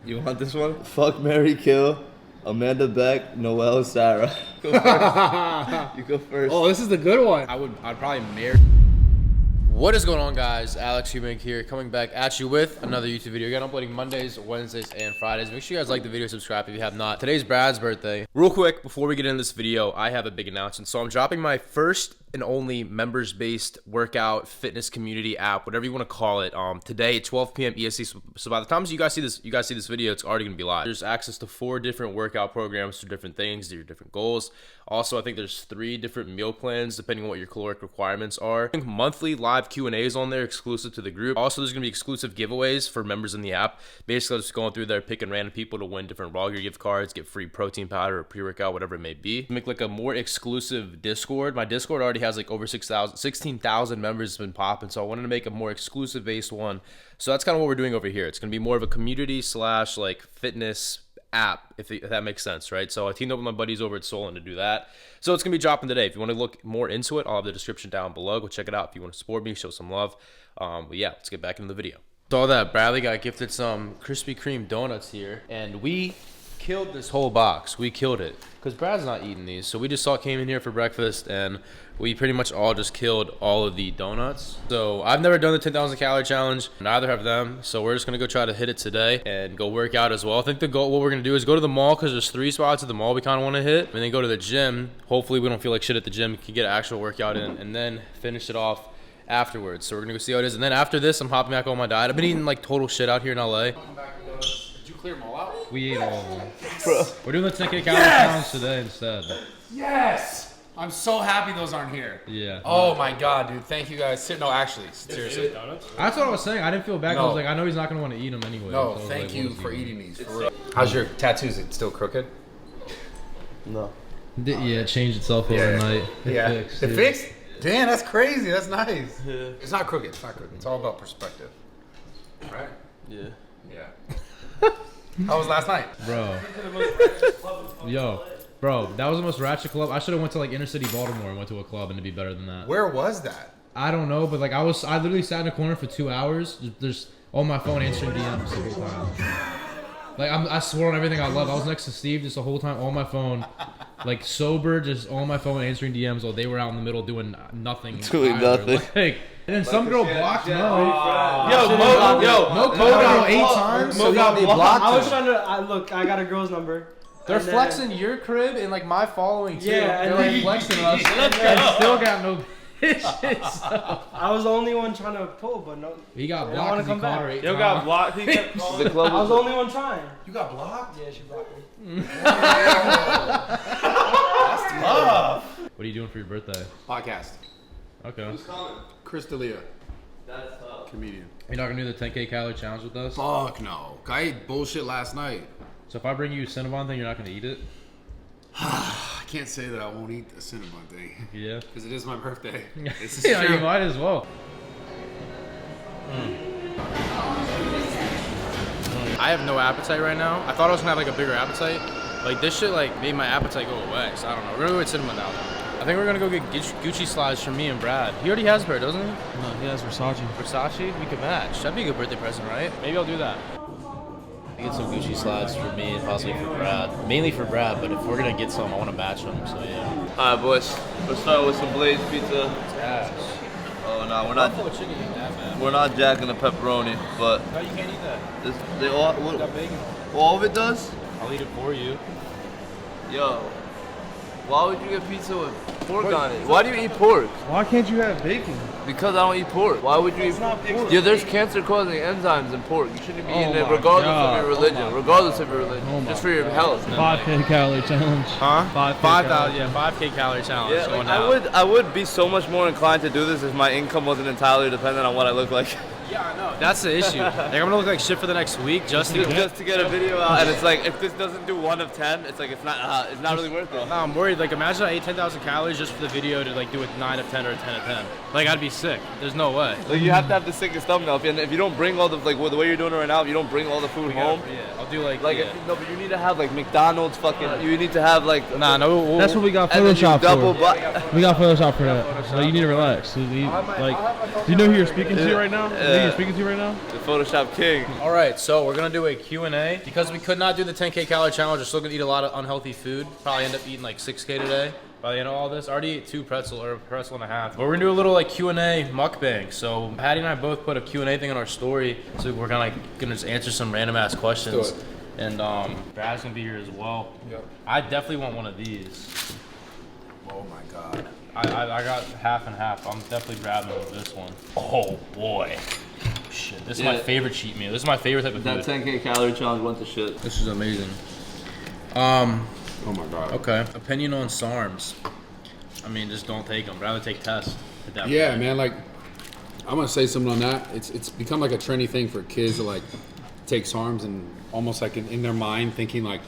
You want this one? Fuck, marry, kill. Amanda Beck, Noelle, Sarah. Go first. You go first. Oh, this is the good one. I'd probably marry. What is going on, guys? Alex Eubank here, coming back at you with another YouTube video. Again, uploading Mondays, Wednesdays, and Fridays. Make sure you guys like the video, subscribe if you have not. Today's Brad's birthday. Real quick, before we get into this video, I have a big announcement. So I'm dropping my first and only members-based workout fitness community app, whatever you want to call it, today at 12 p.m. EST. So by the time you guys see this video, it's already gonna be live. There's access to 4 different workout programs for different things, to your different goals. Also, I think there's 3 different meal plans depending on what your caloric requirements are. I think monthly live Q&As on there exclusive to the group. Also, there's gonna be exclusive giveaways for members in the app. Basically, just going through there, picking random people to win different raw gear gift cards, get free protein powder or pre-workout, whatever it may be. Make like a more exclusive Discord. My Discord already has like over 16,000 members. Has been popping, so I wanted to make a more exclusive based one. So that's kind of what we're doing over here. It's gonna be more of a community slash like fitness app, if that makes sense, right? So I teamed up with my buddies over at Solon to do that. So it's gonna be dropping today. If you want to look more into it, I'll have the description down below. Go check it out if you want to support me, show some love. But yeah, let's get back into the video. Saw that Bradley got gifted some Krispy Kreme donuts here, and we killed this whole box. We killed it because Brad's not eating these, so we just came in here for breakfast, and we pretty much all just killed all of the donuts. So I've never done the 10,000 calorie challenge, neither have them, so we're just gonna go try to hit it today and go work out as well. I think the goal, what we're gonna do is go to the mall, because there's 3 spots at the mall we kind of want to hit, and then go to the gym. Hopefully we don't feel like shit at the gym, we can get an actual workout in, and then finish it off afterwards. So we're gonna go see how it is, and then after this I'm hopping back on my diet. I've been eating like total shit out here in LA. Did you clear them all out? We ate all of them. Bro. We're doing the 10K calorie challenge today instead. Yes! I'm so happy those aren't here. Yeah. Oh my god, dude. Thank you guys. No, actually, seriously. That's what I was saying. I didn't feel bad. I was like, I know he's not gonna want to eat them anyway. No, so thank like, you for eating these. For real. How's your tattoos? It still crooked? No. Yeah, it changed itself overnight. It fixed. It fixed? Damn, that's crazy. That's nice. Yeah. It's not crooked. It's not crooked. It's all about perspective. Right? Yeah. Yeah. How was last night? Bro. Yo. Bro, that was the most ratchet club. I should have went to like inner city Baltimore and went to a club and it'd be better than that. Where was that? I don't know, but like I literally sat in a corner for 2 hours, just on my phone answering DMs the whole time. Like I swore on everything I love. I was next to Steve just the whole time on my phone, like sober, just on my phone answering DMs while they were out in the middle doing nothing. Doing nothing. Like, and then some girl blocked Mo. Mo called out 8 times. Mo got me blocked. I was trying to look. I got a girl's number. They're flexing your crib and like my following too. Yeah, they're like flexing us. And still got no bitches. So. I was the only one trying to pull, but no. He got blocked because he called her 8 times. Yo got blocked. He kept calling the club. I was the only one trying. You got blocked? Yeah, she blocked me. That's tough. What are you doing for your birthday? Podcast. Okay. Who's calling? Chris D'Elia. That's tough. Comedian. You're not gonna do the 10K calorie challenge with us? Fuck no. I ate bullshit last night. So if I bring you a Cinnabon thing, you're not gonna eat it? I can't say that I won't eat the cinnamon thing. Yeah. Because it is my birthday. It's Yeah, true. you might as well. I have no appetite right now. I thought I was gonna have like a bigger appetite. Like this shit like made my appetite go away. So I don't know. We're gonna go get cinnamon now. I think we're gonna go get Gucci slides for me and Brad. He already has a pair, doesn't he? No, he has Versace. Versace? We could match. That'd be a good birthday present, right? Maybe I'll do that. Get some Gucci slides for me and possibly for Brad. Mainly for Brad, but if we're gonna get some, I want to match them. So yeah. All right, boys. Let's start with some Blaze pizza. Cash. Oh no, we're not. Chicken ain't that bad. We're not jacking the pepperoni, but No, you can't eat that. they all. Got What, bacon. all of it does. I'll eat it for you. Yo, why would you get pizza with pork on it? Why do you eat pork? Why can't you have bacon? Because I don't eat pork. Why would you eat pork? Yeah, there's cancer-causing enzymes in pork. You shouldn't be eating it regardless of your religion. Regardless of your religion. Just for your health. 5K calorie challenge. Huh? 5,000. Yeah, 5K calorie challenge. Yeah, going like, down. I would be so much more inclined to do this if my income wasn't entirely dependent on what I look like. Yeah, I know. That's the issue. Like I'm gonna look like shit for the next week just to Just to get a video out, and it's like if this doesn't do 1 of 10, it's like it's not really worth it. No, I'm worried. Like, imagine I ate 10,000 calories just for the video to like do a 9 of 10 or a 10 of 10. Like, I'd be sick. There's no way. Like you have to have the sickest thumbnail, and if you don't bring all the the way you're doing it right now, if you don't bring all the food home, Yeah, I'll do like. like no, but you need to have like McDonald's fucking. You need to have like. Nah, no. That's what we got And then you Photoshop double. for. We got Photoshop for that. So you need to relax. Like, do you know who you're speaking to right now? you're speaking to right now? The Photoshop king. All right, so we're gonna do a Q&A. Because we could not do the 10K calorie challenge, we're still gonna eat a lot of unhealthy food. Probably end up eating like 6K today. By the end of all this, I already ate 2 pretzel or a pretzel and a half. But we're gonna do a little like Q&A mukbang. So Patty and I both put a Q&A thing on our story. So we're gonna just answer some random ass questions. Let's do it. And Brad's gonna be here as well. Yep. I definitely want one of these. Oh my god. I got half and half. I'm definitely grabbing this one. Oh boy. Shit, this is my favorite cheat meal. This is my favorite type of food. That 10K calorie challenge went to shit. This is amazing. Oh my god. Okay. Opinion on SARMs. I mean, just don't take them. Rather take tests. At that Yeah, point. man. Like, I'm gonna say something on that. It's become like a trendy thing for kids to like take SARMs and almost like in their mind thinking like,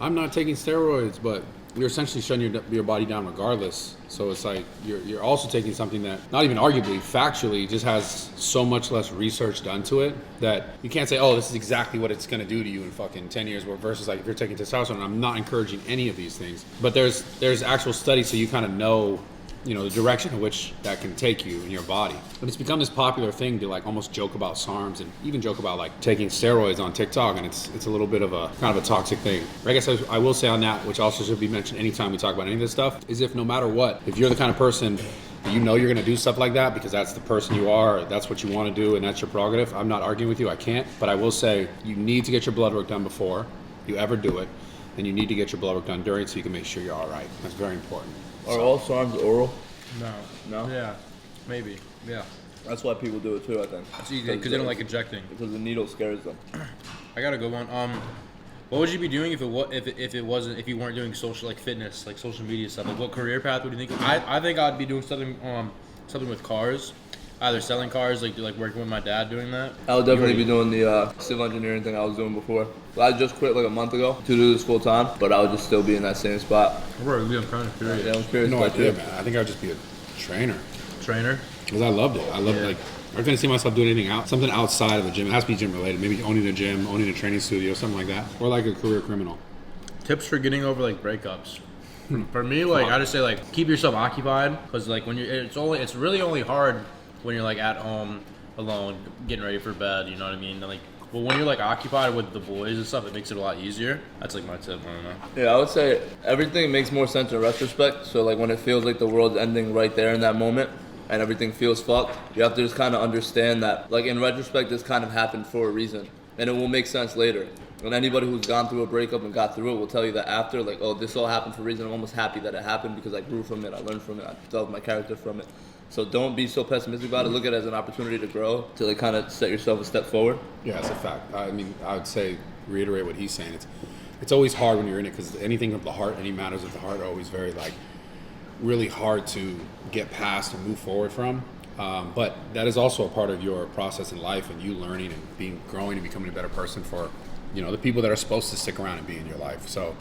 I'm not taking steroids, but you're essentially shutting your body down regardless. So it's like you're also taking something that, not even arguably, factually, just has so much less research done to it that you can't say, oh, this is exactly what it's going to do to you in fucking 10 years. Versus like if you're taking testosterone, I'm not encouraging any of these things. But there's actual studies so you kind of know, you know, the direction in which that can take you in your body. But it's become this popular thing to like almost joke about SARMs and even joke about like taking steroids on TikTok, and it's a little bit of a kind of a toxic thing. I guess I will say on that, which also should be mentioned anytime we talk about any of this stuff, is if no matter what, if you're the kind of person that you know you're gonna do stuff like that because that's the person you are, or that's what you want to do and that's your prerogative, I'm not arguing with you, I can't, but I will say you need to get your blood work done before you ever do it, and you need to get your blood work done during so you can make sure you're all right. That's very important. Are all SARMs oral? No. No? Yeah. Maybe. Yeah. That's why people do it too, I think. It's easy because they don't like injecting. Because the needle scares them. I got a good one. What would you be doing if you weren't doing social like fitness, like social media stuff? Like what career path would you think? I think I'd be doing something with cars, either selling cars, like working with my dad doing that. I would definitely be doing the civil engineering thing I was doing before. I just quit like a month ago to do this full time, but I would just still be in that same spot. I'm kind of curious. Yeah, I'm curious No about idea, you. man. I think I'd just be a trainer. Trainer. Because I loved it. I loved like, I couldn't see myself doing anything something outside of the gym. It has to be gym related. Maybe owning a gym, owning a training studio, something like that. Or like a career criminal. Tips for getting over like breakups. For me, like I just say like keep yourself occupied, because like when it's really only hard when you're like at home alone getting ready for bed. You know what I mean? Like, but when you're like occupied with the boys and stuff, it makes it a lot easier. That's like my tip. I don't know. Yeah, I would say everything makes more sense in retrospect. So like when it feels like the world's ending right there in that moment and everything feels fucked, you have to just kind of understand that like in retrospect this kind of happened for a reason, and it will make sense later. And anybody who's gone through a breakup and got through it will tell you that after, like, oh, this all happened for a reason. I'm almost happy that it happened because I grew from it, I learned from it, I developed my character from it. So don't be so pessimistic about it. Look at it as an opportunity to grow, to like kind of set yourself a step forward. Yeah, that's a fact. I mean, I would say, reiterate what he's saying. It's always hard when you're in it because anything of the heart, any matters of the heart are always very like really hard to get past and move forward from. But that is also a part of your process in life and you learning and growing and becoming a better person for, you know, the people that are supposed to stick around and be in your life. So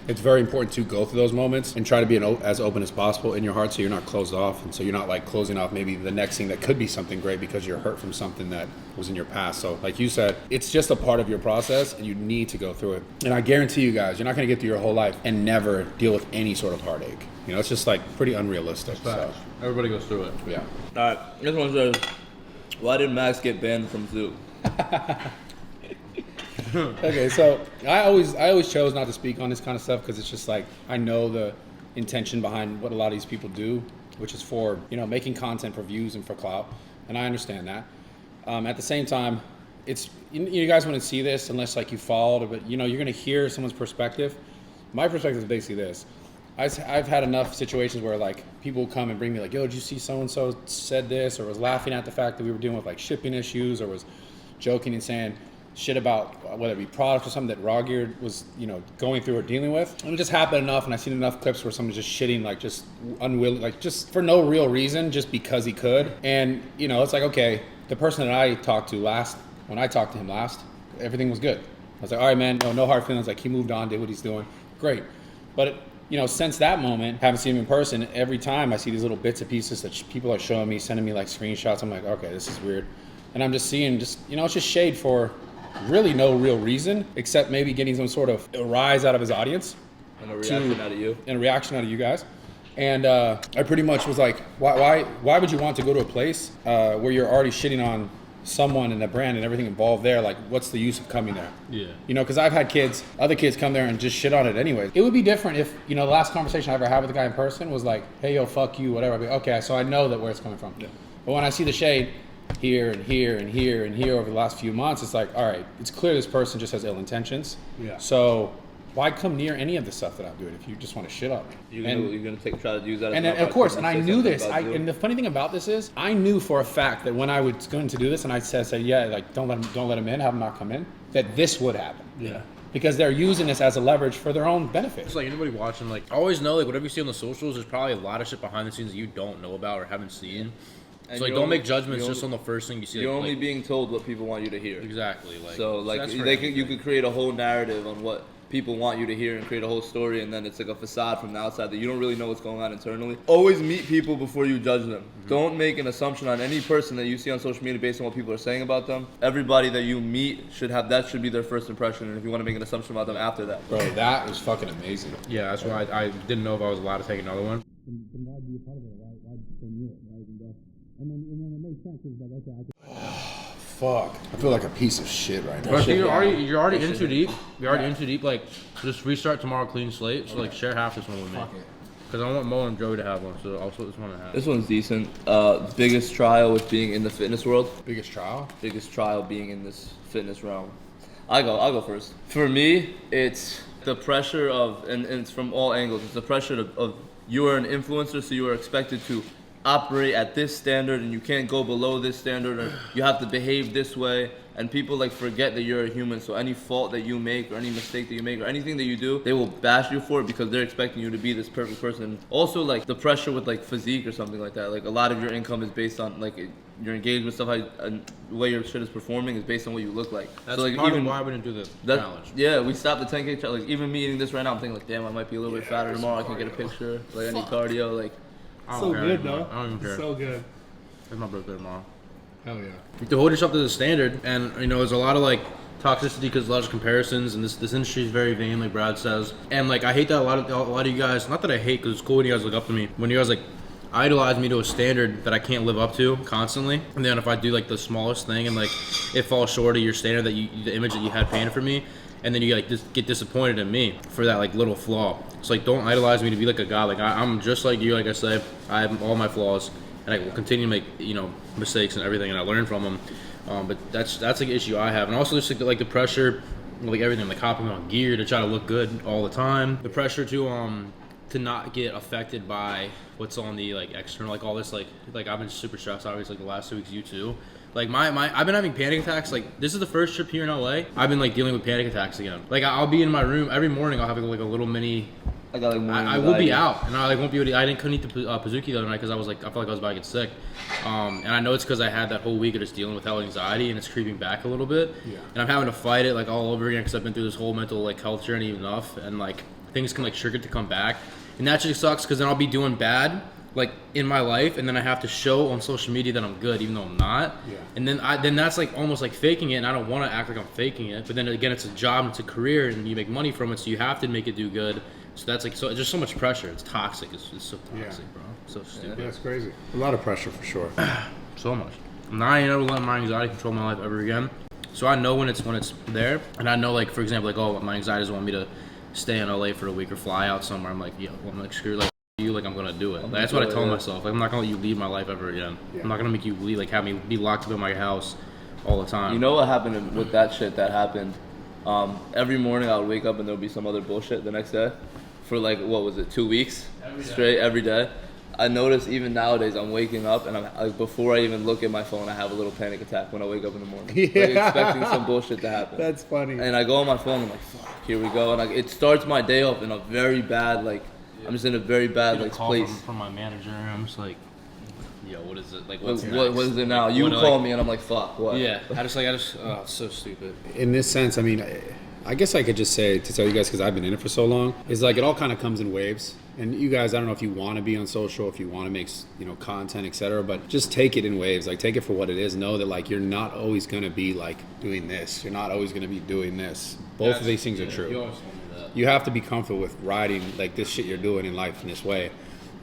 it's very important to go through those moments and try to be as open as possible in your heart so you're not closed off, and so you're not like closing off maybe the next thing that could be something great because you're hurt from something that was in your past. So like you said, it's just a part of your process and you need to go through it. And I guarantee you guys, you're not going to get through your whole life and never deal with any sort of heartache. You know, it's just like pretty unrealistic. So, Everybody goes through it. yeah. All right, this one says, why did Max get banned from Zoo? Okay, so I always chose not to speak on this kind of stuff because it's just like I know the intention behind what a lot of these people do, which is for, you know, making content for views and for clout, and I understand that. At the same time, it's you guys wouldn't see this unless like you followed, but you know you're gonna hear someone's perspective. My perspective is basically this. I've had enough situations where like people come and bring me like, yo, did you see so and so said this, or was laughing at the fact that we were dealing with like shipping issues, or was joking and saying shit about whether it be products or something that Raw Gear was, you know, going through or dealing with. And it just happened enough, and I've seen enough clips where someone's just shitting, like just unwilling, like just for no real reason, just because he could. And, you know, it's like, okay, the person that I talked to last, when I talked to him last, everything was good. I was like, all right, man, no hard feelings. Like, he moved on, did what he's doing. Great. But, you know, since that moment, haven't seen him in person, every time I see these little bits and pieces that people are showing me, sending me like screenshots, I'm like, okay, this is weird. And I'm just seeing you know, it's just shade for really no real reason, except maybe getting some sort of a rise out of his audience. And a reaction out of you. And a reaction out of you guys. And I pretty much was like, why would you want to go to a place where you're already shitting on someone and the brand and everything involved there, like what's the use of coming there? Yeah. You know, because I've had other kids come there and just shit on it anyway. It would be different if, you know, the last conversation I ever had with the guy in person was like, hey, yo, fuck you, whatever. I'd be, okay, so I know that where it's coming from. Yeah. But when I see the shade here and here and here and here over the last few months, it's like, all right, it's clear this person just has ill intentions. Yeah. So why come near any of the stuff that I'm doing if you just want to shit on me? You're gonna try to use that. And of course, and I knew this. And the funny thing about this is, I knew for a fact that when I was going to do this, and I said, yeah, like don't let him in, have him not come in, that this would happen. Yeah. Because they're using this as a leverage for their own benefit. It's like anybody watching, like always know, like whatever you see on the socials, there's probably a lot of shit behind the scenes that you don't know about or haven't seen. And so like, don't make judgments just on the first thing you see. You're like, only being told what people want you to hear. Exactly. Like so, like you could create a whole narrative on what people want you to hear and create a whole story, and then it's like a facade from the outside that you don't really know what's going on internally. Always meet people before you judge them. Mm-hmm. Don't make an assumption on any person that you see on social media based on what people are saying about them. Everybody that you meet should be their first impression, and if you want to make an assumption about them after that. Bro, that was fucking amazing. Yeah, that's why I didn't know if I was allowed to take another one. Then why be a part of it? Why go near it? Why even go? And then it makes sense. It's like, okay, fuck. I feel like a piece of shit right now. But you're already in too deep. You're already in too deep. Like, just restart tomorrow, clean slate. So like, share half this one with me. Because I want Mo and Joey to have one. So I'll split this one in half. This one's decent. Biggest trial with being in the fitness world. Biggest trial? Biggest trial being in this fitness realm. I'll go first. For me, it's the pressure of, and it's from all angles. It's the pressure of you are an influencer, so you are expected to operate at this standard and you can't go below this standard, or you have to behave this way, and people like forget that you're a human, so any fault that you make or any mistake that you make or anything that you do, they will bash you for it because they're expecting you to be this perfect person. Also, like the pressure with like physique or something like that, like a lot of your income is based on like your engagement stuff, the way your shit is performing is based on what you look like. That's so, like, part even of why we didn't do the challenge. Yeah, we stopped the 10K challenge. Like even me eating this right now, I'm thinking like, damn, I might be a little bit fatter tomorrow. I can get a picture. Like I need cardio. Like So good, though. I don't even care. So good. It's my birthday tomorrow. Hell yeah. You have to hold yourself to the standard, and you know there's a lot of like toxicity because a lot of comparisons, and this industry is very vain, like Brad says. And like I hate that a lot of you guys. Not that I hate, because it's cool when you guys look up to me. When you guys like idolize me to a standard that I can't live up to constantly, and then if I do like the smallest thing and like it falls short of your standard that the image that you had painted for me, and then you like just get disappointed in me for that like little flaw. It's like, don't idolize me to be like a god. Like I'm just like you. Like I say, I have all my flaws, and I will continue to make mistakes and everything, and I learn from them. But that's like an issue I have, and also just like the pressure, like everything, like hopping on gear to try to look good all the time. The pressure to not get affected by what's on the like external, like all this like I've been super stressed obviously like the last 2 weeks. You too. Like I've been having panic attacks. Like this is the first trip here in LA. I've been like dealing with panic attacks again. Like I'll be in my room every morning. I'll have like a little mini. I will be out, and I like won't be able to. Couldn't eat the Pizookie the other night because I felt like I was about to get sick. And I know it's because I had that whole week of just dealing with hell anxiety, and it's creeping back a little bit. Yeah. And I'm having to fight it like all over again because I've been through this whole mental like health journey enough, and like things can like trigger to come back, and that just sucks because then I'll be doing bad like in my life, and then I have to show on social media that I'm good even though I'm not. Yeah. And then that's like almost like faking it, and I don't want to act like I'm faking it. But then again, it's a job, and it's a career, and you make money from it, so you have to make it do good. So that's like so just so much pressure. It's toxic. It's so toxic, bro. So stupid. Yeah, it's crazy. A lot of pressure for sure. So much. Now I ain't never letting my anxiety control my life ever again. So I know when it's there, and I know like for example like my anxiety doesn't want me to stay in LA for a week or fly out somewhere. I'm like I'm like screw like you, like I'm gonna do it. Like, that's what I tell myself. Like I'm not gonna let you lead my life ever again. Yeah. I'm not gonna make you lead like have me be locked up in my house all the time. You know what happened with that shit that happened? Every morning I would wake up and there would be some other bullshit the next day. For like, what was it, 2 weeks straight every day. I notice even nowadays I'm waking up and I'm like, before I even look at my phone, I have a little panic attack when I wake up in the morning. Yeah. Like expecting some bullshit to happen. That's funny. And I go on my phone and I'm like, fuck, here we go. And it starts my day off in a very bad, like, I'm just in a very bad like place. From my manager, I'm just like, yo, what is it? Like, what is it now? You call me and I'm like, fuck, what? Yeah, it's so stupid. In this sense, I mean, I guess I could just say, to tell you guys, because I've been in it for so long, is like it all kind of comes in waves. And you guys, I don't know if you want to be on social, if you want to make, content, etc. But just take it in waves. Like, take it for what it is. Know that, like, you're not always going to be, like, doing this. You're not always going to be doing this. Both of these things are true. You always told me that. You have to be comfortable with riding, like, this shit you're doing in life in this way.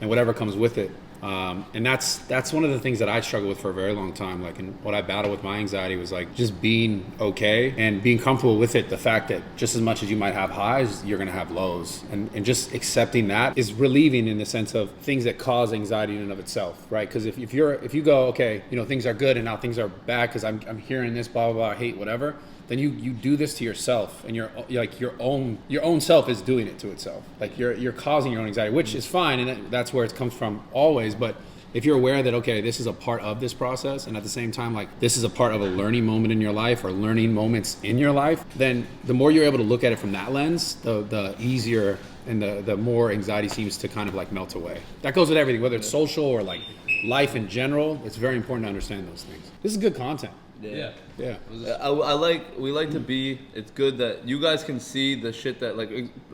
And whatever comes with it, And that's one of the things that I struggled with for a very long time. Like, and what I battled with my anxiety was like just being okay and being comfortable with it. The fact that just as much as you might have highs, you're gonna have lows, and just accepting that is relieving in the sense of things that cause anxiety in and of itself, right? Because if you go, okay, you know, things are good and now things are bad because I'm hearing this, blah blah blah, I hate whatever. Then you do this to yourself, and you're like your own self is doing it to itself. Like you're causing your own anxiety, which is fine, and that's where it comes from always. But if you're aware that, okay, this is a part of this process, and at the same time, like this is a part of a learning moment in your life or learning moments in your life, then the more you're able to look at it from that lens, the easier and the more anxiety seems to kind of like melt away. That goes with everything, whether it's social or like life in general. It's very important to understand those things. This is good content. Yeah. Yeah. We like to be, it's good that you guys can see the shit that, like,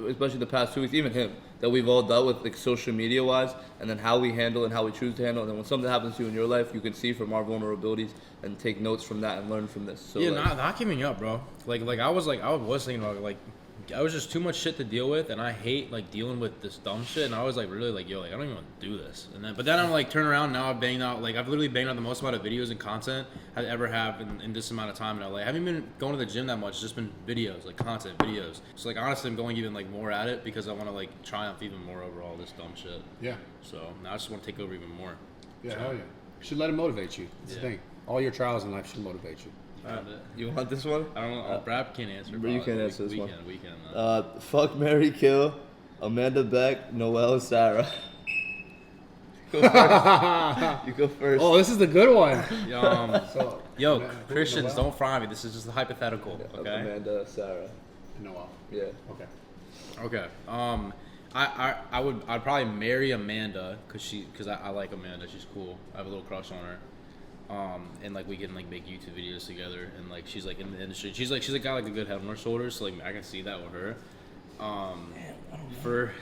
especially the past 2 weeks, even him, that we've all dealt with, like, social media wise, and then how we handle and how we choose to handle. And then when something happens to you in your life, you can see from our vulnerabilities and take notes from that and learn from this. So, Yeah, like, not giving up, bro. I was thinking about like I was just too much shit to deal with, and I hate like dealing with this dumb shit. And I was like really like, yo, like I don't even want to do this. But then I'm like turn around now. I've literally banged out the most amount of videos and content I ever have in this amount of time in LA. I haven't been going to the gym that much. It's just been videos, like content videos. So like honestly, I'm going even like more at it because I want to like triumph even more over all this dumb shit. Yeah. So now I just want to take over even more. Yeah, hell yeah. You should let it motivate you. That's the thing. All your trials in life should motivate you. you want this one? I don't know. Brad can't answer. But you can answer this one. We can. Fuck, marry, kill, Amanda Beck, Noelle, Sarah. Go first. You go first. Oh, this is the good one. Yo, Christians, don't fry me. This is just a hypothetical, okay? Amanda, Sarah. Noelle. Yeah. Okay. I'd probably marry Amanda because I like Amanda. She's cool. I have a little crush on her. And like we can like make YouTube videos together, and like she's like in the industry. She's got like a good head on her shoulders, so like I can see that with her.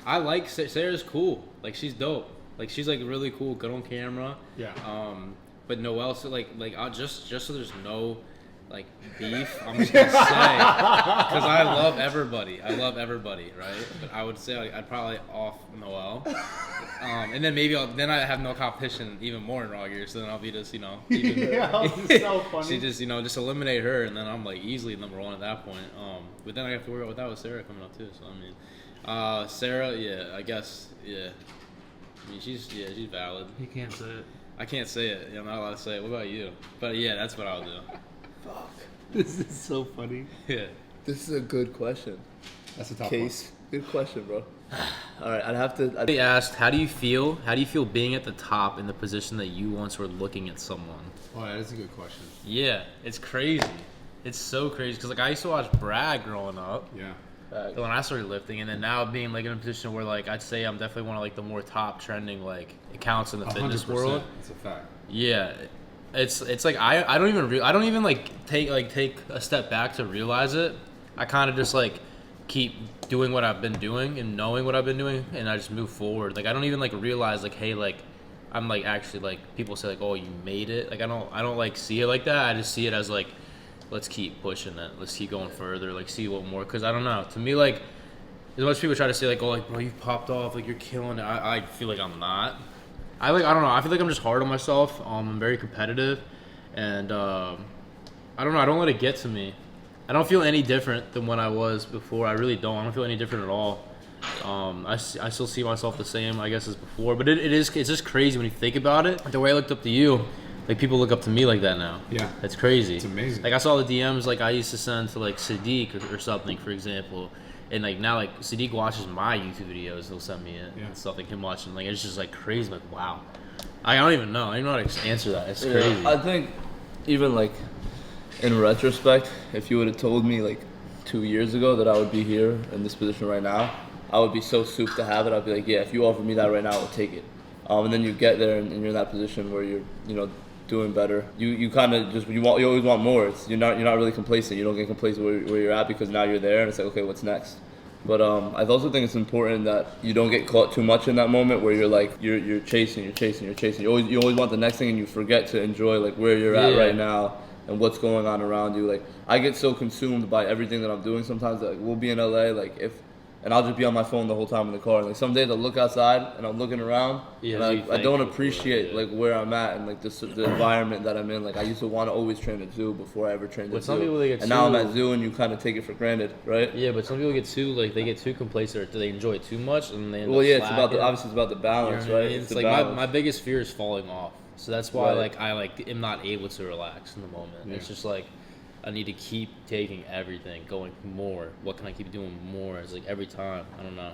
I like Sarah's cool. Like she's dope. Like she's like really cool, good on camera. Yeah. But Noelle, so like I'll just so there's no like beef, I'm just gonna say because I love everybody, right? But I would say I'd probably off Noelle, and then maybe then I have no competition even more in Raw Gear, so then I'll be just even, it's so funny. she just just eliminate her, and then I'm like easily number one at that point. But then I have to worry about that with Sarah coming up too. So I mean, Sarah, yeah, I guess, yeah. I mean, she's valid. You can't say it. I can't say it. I'm not allowed to say it. What about you? But yeah, that's what I'll do. Fuck. This is so funny. Yeah. This is a good question. That's a tough Case. Good question, bro. All right, I'd have to. They asked, how do you feel being at the top in the position that you once were looking at someone? one. Oh, that is a good question. Yeah, it's crazy. It's so crazy because like I used to watch Brad growing up. Yeah. When I started lifting, and then now being like in a position where like I'd say I'm definitely one of like the more top trending like accounts in the fitness 100%. world. It's a fact. Yeah, it's like I don't even like take a step back to realize it. I kind of just like keep doing what I've been doing and knowing what I've been doing, and I just move forward. Like I don't even like realize like, hey, like I'm like actually like people say like, oh, you made it. Like I don't like see it like that. I just see it as like, let's keep pushing it. Let's keep going further. Like see what more. Cause I don't know. To me, like as much people try to say like, oh, like bro, you popped off. Like you're killing it. I feel like I'm not. I don't know. I feel like I'm just hard on myself. I'm very competitive, and I don't know. I don't let it get to me. I don't feel any different than when I was before. I really don't. I don't feel any different at all. I still see myself the same, I guess, as before. But it's just crazy when you think about it. The way I looked up to you, like people look up to me like that now. Yeah. It's crazy. It's amazing. Like I saw the DMs like I used to send to like Sadiq or something, for example. And like now like Sadiq watches my YouTube videos, he'll send me it and stuff like him watching. Like it's just like crazy. Like wow. I don't even know. I don't even know how to answer that. It's crazy. I think even like in retrospect, if you would have told me like 2 years ago that I would be here in this position right now, I would be so souped to have it. I'd be like, yeah, if you offer me that right now, I would take it. And then you get there and you're in that position where you're, doing better. You kind of just you always want more. You're not really complacent. You don't get complacent where you're at because now you're there and it's like, okay, what's next? But I also think it's important that you don't get caught too much in that moment where you're like you're chasing. You always want the next thing and you forget to enjoy like where you're at right now and what's going on around you. Like I get so consumed by everything that I'm doing sometimes that like, we'll be in LA and and I'll just be on my phone the whole time in the car. Like some days I'll look outside and I'm looking around, Yeah, and so I you don't think- appreciate yeah. like where I'm at and like the environment that I'm in. Like I used to want to always train at zoo before I ever trained But at some zoo, people, they get and now I'm too- at zoo and you kind of take it for granted, right? Yeah, but some people get too complacent, or they enjoy it too much, and they end Well, up yeah, it's about slacking. obviously it's about the You know balance, what I right? mean? It's the like balance. my biggest fear is falling off. So that's why Right. I am not able to relax in the moment. It's just like I need to keep taking everything, going more. What can I keep doing more? It's like every time. I don't know.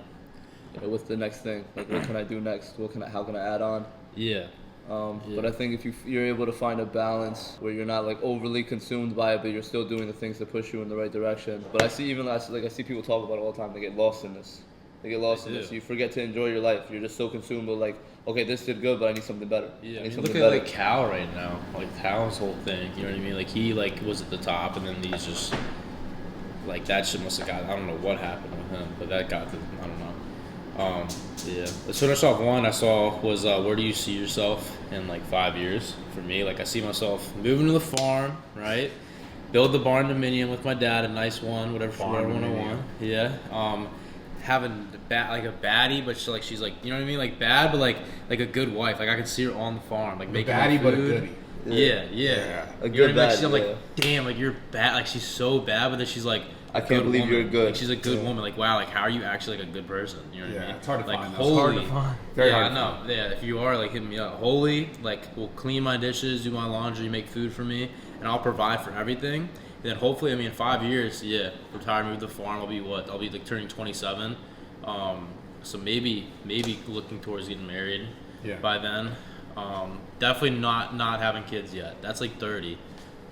Yeah, what's the next thing? Like, what can I do next? How can I add on? Yeah. But I think if you're able to find a balance where you're not like overly consumed by it, but you're still doing the things to push you in the right direction. But I see I see people talk about it all the time. They get lost in this. They get lost in this. You forget to enjoy your life. You're just so consumed with like, okay, this did good, but I need something better. Yeah, I I need mean, something look at better. like Cal right now. Like Cal's whole thing, you know what I mean? Like he was at the top, and then he's just like that shit must have got. I don't know what happened with him, but that got to. I don't know. Yeah. Let's finish off. One I saw was where do you see yourself in like 5 years? For me, like I see myself moving to the farm, right? Build the barn dominion with my dad, a nice one, whatever 101. Yeah. Having like a baddie, but she's like, you know what I mean, like bad, but like a good wife. Like I could see her on the farm, like making baddie, my but a food. goodie. Yeah. A You know what good I mean? Like, baddie, I'm like, yeah. damn, like you're bad. Like she's so bad, but then she's like, I a can't good believe woman. you're good. Like she's a good woman. Like wow, like how are you actually like a good person? You know what I Yeah, mean? it's hard to like, find those. Holy, Hard to find. Very yeah, hard I to know. Yeah, if you are, like hit me up. Holy, like will clean my dishes, do my laundry, make food for me, and I'll provide for everything. And then hopefully, I mean, in 5 years, yeah, retire, move to the farm. I'll be like turning 27. So maybe looking towards getting married by then. Definitely not having kids yet. That's like 30.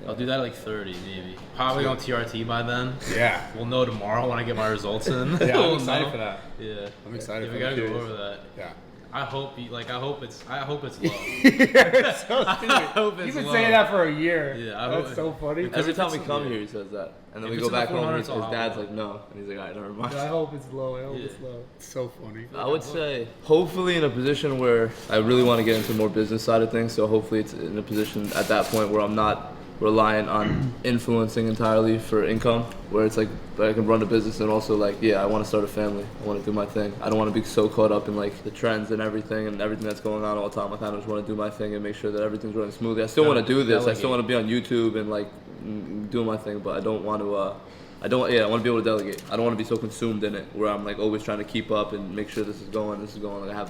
I'll do that at like 30 maybe. Probably on TRT by then. Yeah. We'll know tomorrow when I get my results in. Yeah, I'm We'll excited know. for that. Yeah. I'm excited Yeah, for we gotta that. go over that. Yeah. I hope it's low. It's so I hope it's You've been low. saying that for a year. Yeah, I That's hope- so funny. Because Every if time it's- we come yeah. here, he says that, and then If we it's go in the back home. 400s, His I'll dad's hop like, no, and he's like, all right, never mind. I hope it's low. I hope Yeah. it's low. It's so funny. I would say hopefully in a position where I really want to get into more business side of things. So hopefully it's in a position at that point where I'm not reliant on influencing entirely for income, where it's like I can run a business and also like, yeah, I want to start a family. I want to do my thing. I don't want to be so caught up in like the trends and everything that's going on all the time. I kind of just want to do my thing and make sure that everything's running smoothly. I still want to do this. I still want to be on YouTube and like do my thing, but I don't want to. I want to be able to delegate. I don't want to be so consumed in it where I'm like always trying to keep up and make sure this is going. Like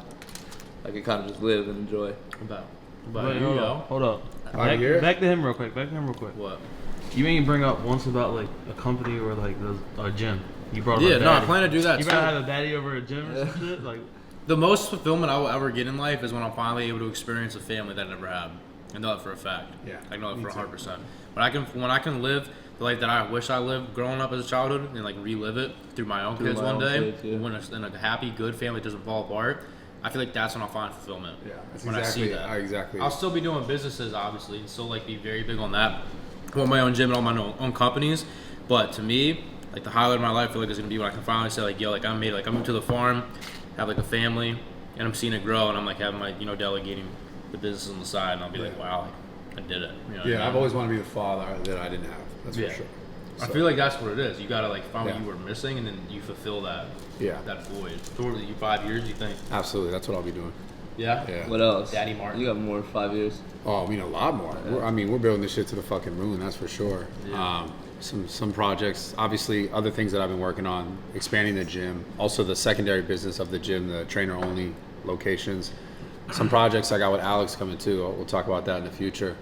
I can kind of just live and enjoy. About Wait, you, hold yo. up. Hold up. here? Back to him real quick. What? You ain't bring up once about like a company or like a gym. You brought up Yeah, a no, I baddie. plan to do that. You too. better have a baddie over a gym or some shit. Like, The most fulfillment I will ever get in life is when I'm finally able to experience a family that I never had. I know that for a fact. Yeah, I know that me for too. 100%. When I can live the life that I wish I lived growing up as a childhood and like relive it through my own kids my one own day, kids, yeah. when it's in a happy, good family that doesn't fall apart, I feel like that's when I'll find fulfillment. Yeah, that's when I see that. Exactly. I'll still be doing businesses, obviously, and still like be very big on that. I want my own gym and all my own companies, but to me, like the highlight of my life, I feel like is gonna be when I can finally say like, yo, like I moved to the farm, have like a family, and I'm seeing it grow, and I'm like having my delegating the business on the side, and I'll be like, wow, like, I did it. You know what I mean? I've always wanted to be the father that I didn't have. That's Yeah. for sure. I feel like that's what it is. You gotta like find what Yeah. you were missing, and then you fulfill that. Yeah. That void. For you 5 years, you think? Absolutely. That's what I'll be doing. Yeah. Yeah. What else? Daddy Martyn. You got more than 5 years. Oh, I mean, a lot more. We're building this shit to the fucking moon. That's for sure. Yeah. Some projects, obviously, other things that I've been working on, expanding the gym, also the secondary business of the gym, the trainer only locations. Some projects I got with Alex coming too. We'll talk about that in the future.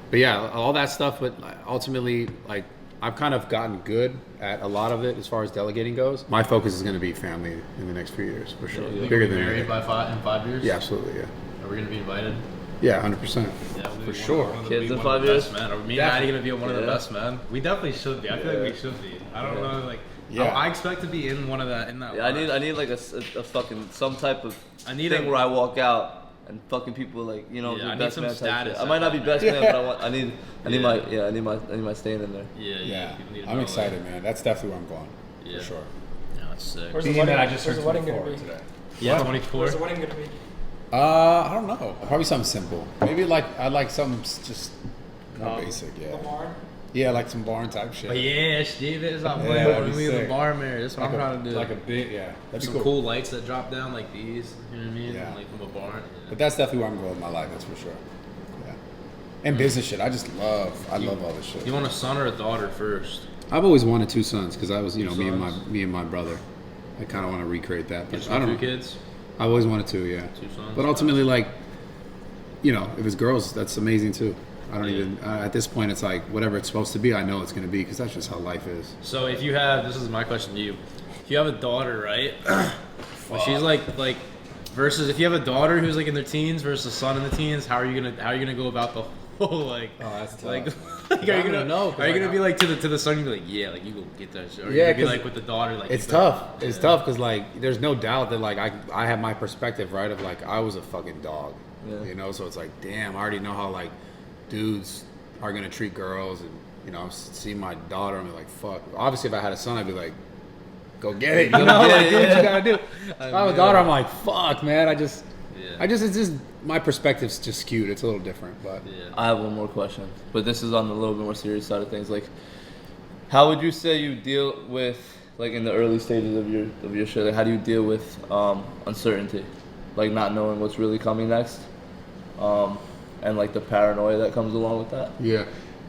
But yeah, all that stuff. But ultimately, like, I've kind of gotten good at a lot of it as far as delegating goes. My focus is going to be family in the next few years for sure. You think Bigger we'll be than married anything. in 5 years? Yeah, absolutely. Yeah. Are we gonna be invited? Yeah, 100%. Yeah, For sure. Kids in 5 years? Man. Are me and Maddie gonna be one of the Yeah. best men? We definitely should be. I feel like we should be. I don't know, like. Yeah. I expect to be in one of that. In that. Yeah, I need like a fucking some type of I need thing a- where I walk out and fucking people like Yeah, the I need best some man type status shit. I might not be out best there. man, but I need Yeah. I need my stain in there. Yeah. people need to I'm know, excited, man. That's definitely where I'm going. Yeah. For sure. Yeah, that's sick. Where's the Being wedding? that I just Where's turned the wedding gonna 24 be? today. Yeah, 24. Where's the wedding gonna be? I don't know. Probably something simple. Maybe I'd like something just more basic. The Yeah. barn. Yeah, like some barn type shit. But yeah, Steve is not Yeah, playing that'd with be me with sick. the bar mirror. That's what Like I'm a, trying to do. like a big, yeah. That'd some be cool lights that drop down like these. You know what I mean? Yeah. Like from a barn. But that's definitely where I'm going in my life. That's for sure. Yeah. And business shit. I love all this shit. You want a son or a daughter first? I've always wanted 2 sons because I was, Two me sons? and my brother. I kind of want to recreate that. But Just I don't 2 know. kids? I always wanted 2, yeah. 2 sons. But ultimately, like, if it's girls, that's amazing too. I don't Yeah. even. At this point, it's like whatever it's supposed to be. I know it's gonna be because that's just how life is. So if you have, this is my question to you. If you have a daughter, right? When she's like versus if you have a daughter who's like in their teens versus a son in the teens, how are you gonna go about the whole like? Oh, that's tough. Like, man. like, are I you don't gonna know, 'cause, Are you like, gonna be like to the son? You be like, yeah, like you go get that shit. Or Yeah, you gonna be 'cause like with the daughter, like It's you better- tough. It's tough because like there's no doubt that like I have my perspective right of like I was a fucking dog, Yeah. So it's like damn, I already know how like dudes are gonna treat girls, and see my daughter and be like fuck. Obviously, if I had a son, I'd be like, go get it, like do what you gotta do. If I have a daughter, I'm like fuck, man. It's just my perspective's just skewed. It's a little different, but I have one more question, but this is on the little bit more serious side of things. Like, how would you say you deal with, like, in the early stages of your shit? Like, how do you deal with uncertainty, like not knowing what's really coming next, and like the paranoia that comes along with that? yeah.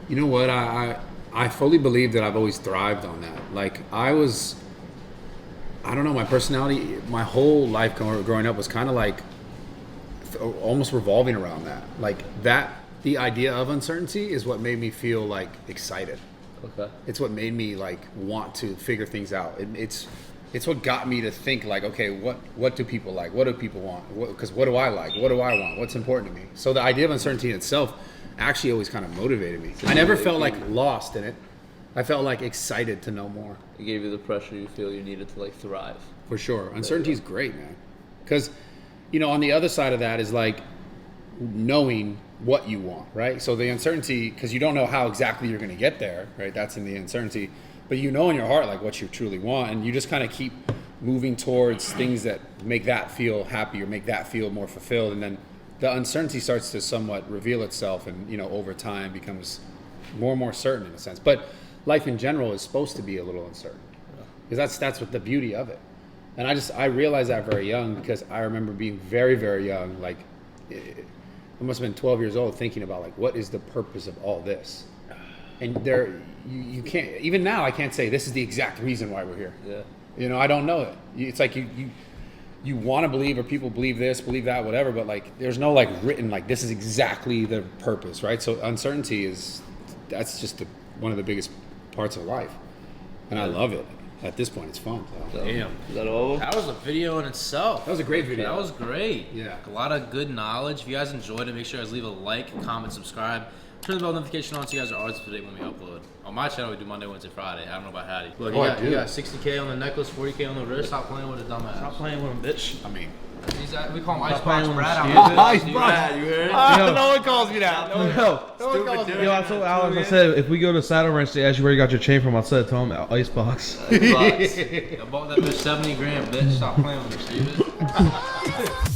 You know what? I fully believe that I've always thrived on that. Like I don't know, my personality, my whole life growing up was kind of like almost revolving around that. Like the idea of uncertainty is what made me feel like excited. Okay. It's what made me like want to figure things out. It's what got me to think like, okay, what do people like? What do people want? Because what do I like? What do I want? What's important to me? So the idea of uncertainty in itself actually always kind of motivated me. I never felt like lost in it. I felt like excited to know more. It gave you the pressure you feel you needed to like thrive. For sure. Uncertainty is great, man. Because, on the other side of that is like knowing what you want, right? So the uncertainty, because you don't know how exactly you're going to get there, right? That's in the uncertainty. But you know in your heart like what you truly want, and you just kind of keep moving towards things that make that feel happy or make that feel more fulfilled. And then the uncertainty starts to somewhat reveal itself and, over time becomes more and more certain in a sense. But life in general is supposed to be a little uncertain because that's what the beauty of it. And I realized that very young because I remember being very, very young, like I must have been 12 years old thinking about like, what is the purpose of all this? And you can't, even now I can't say this is the exact reason why we're here. Yeah. I don't know it. It's like you want to believe or people believe this, believe that, whatever, but like there's no like written like this is exactly the purpose, right? So uncertainty that's just one of the biggest parts of life. And I love it. At this point, it's fun. So. Damn. Is that all? That was a video in itself. That was a great video. That was great. Yeah. A lot of good knowledge. If you guys enjoyed it, make sure you guys leave a like, comment, subscribe. Turn the bell notification on so you guys are always up to date when we upload. On my channel, we do Monday, Wednesday, Friday. I don't know about Hattie. Look, you got 60K on the necklace, 40K on the wrist. Stop playing with a dumbass. Stop playing with him, bitch. I mean, We call him Stop Icebox playing with Brad him, out stupid. here. Icebox. You heard it? Yo. no one calls me that. Yo, I told Alex, I said, if we go to Saddle Ranch, they ask you where you got your chain from. I said, tell him Icebox. I bought that bitch 70 grand, bitch. Stop playing with me, stupid.